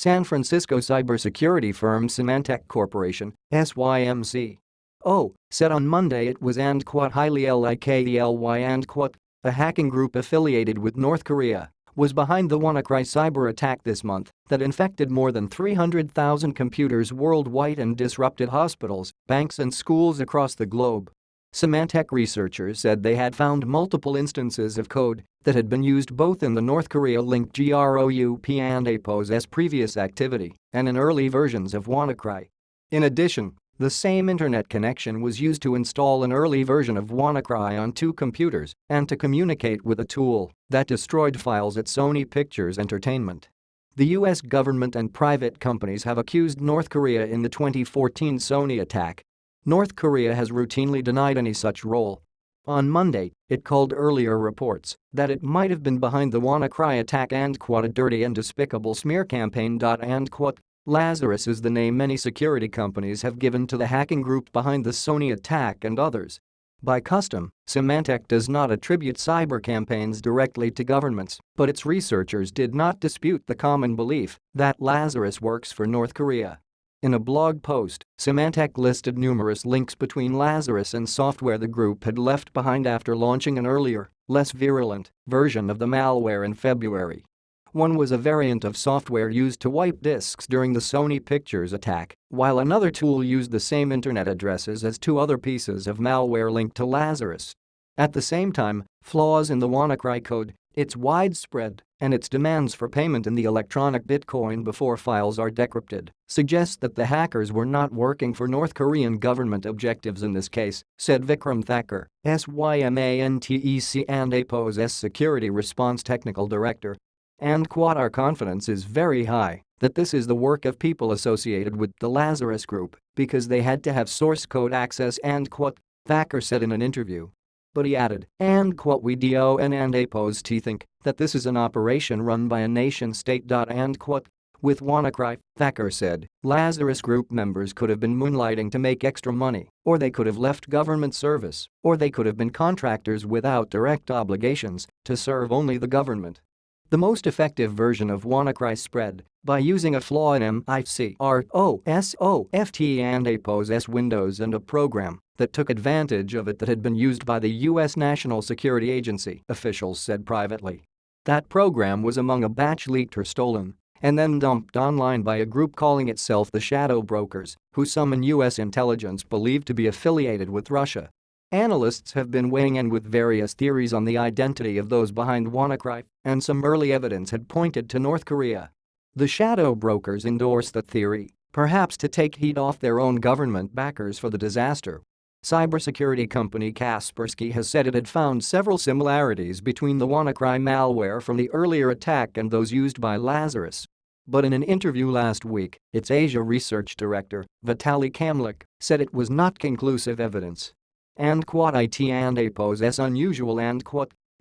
San Francisco cybersecurity firm Symantec Corporation, SYMC. Said on Monday it was highly likely a hacking group affiliated with North Korea was behind the WannaCry cyber attack this month that infected more than 300,000 computers worldwide and disrupted hospitals, banks and schools across the globe. Symantec researchers said they had found multiple instances of code that had been used both in the North Korea-linked group and APO's previous activity and in early versions of WannaCry. In addition, the same internet connection was used to install an early version of WannaCry on 2 computers and to communicate with a tool that destroyed files at Sony Pictures Entertainment. The US government and private companies have accused North Korea in the 2014 Sony attack. North Korea has routinely denied any such role. On Monday, it called earlier reports that it might have been behind the WannaCry attack and a dirty and despicable smear campaign. Lazarus is the name many security companies have given to the hacking group behind the Sony attack and others. By custom, Symantec does not attribute cyber campaigns directly to governments, but its researchers did not dispute the common belief that Lazarus works for North Korea. In a blog post, Symantec listed numerous links between Lazarus and software the group had left behind after launching an earlier, less virulent version of the malware in February. One was a variant of software used to wipe disks during the Sony Pictures attack, while another tool used the same internet addresses as 2 other pieces of malware linked to Lazarus. At the same time, flaws in the WannaCry code, its widespread, and its demands for payment in the electronic Bitcoin before files are decrypted suggest that the hackers were not working for North Korean government objectives in this case, said Vikram Thakur, SYMANTEC and APO's Security Response Technical Director. Our confidence is very high that this is the work of people associated with the Lazarus group because they had to have source code access, Thakur said in an interview. But he added, we DON and APO's think that this is an operation run by a nation state. With WannaCry, Thakur said, Lazarus group members could have been moonlighting to make extra money, or they could have left government service, or they could have been contractors without direct obligations to serve only the government. The most effective version of WannaCry spread by using a flaw in MICROSOFT and APO's Windows and a program that took advantage of it that had been used by the U.S. National Security Agency, officials said privately. That program was among a batch leaked or stolen and then dumped online by a group calling itself the Shadow Brokers, who some in U.S. intelligence believed to be affiliated with Russia. Analysts have been weighing in with various theories on the identity of those behind WannaCry, and some early evidence had pointed to North Korea. The Shadow Brokers endorsed the theory, perhaps to take heat off their own government backers for the disaster. Cybersecurity company Kaspersky has said it had found several similarities between the WannaCry malware from the earlier attack and those used by Lazarus. But in an interview last week, its Asia research director, Vitaly Kamlik, said it was not conclusive evidence. IT and APO's unusual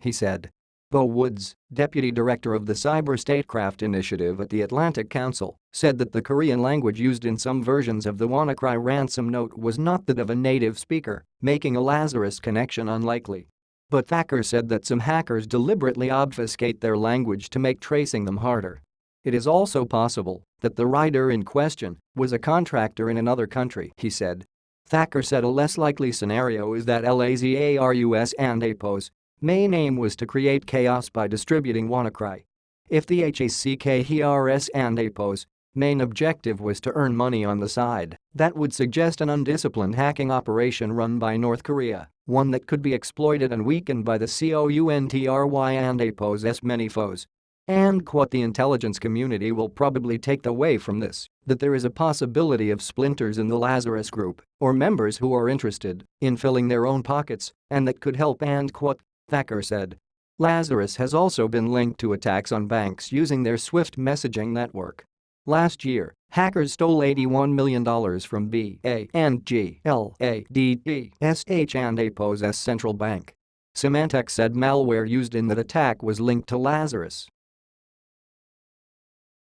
he said. Bo Woods, deputy director of the Cyber Statecraft Initiative at the Atlantic Council, said that the Korean language used in some versions of the WannaCry ransom note was not that of a native speaker, making a Lazarus connection unlikely. But Thakur said that some hackers deliberately obfuscate their language to make tracing them harder. It is also possible that the writer in question was a contractor in another country, he said. Thakur said a less likely scenario is that Lazarus and APO's main aim was to create chaos by distributing WannaCry. If the HACKERS and APO's main objective was to earn money on the side, that would suggest an undisciplined hacking operation run by North Korea, one that could be exploited and weakened by the COUNTRY and APO's many foes. The intelligence community will probably take away from this that there is a possibility of splinters in the Lazarus group or members who are interested in filling their own pockets and that could help Thakur said. Lazarus has also been linked to attacks on banks using their Swift messaging network. Last year, hackers stole $81 million from BANGLADESH and APO's central bank. Symantec said malware used in that attack was linked to Lazarus.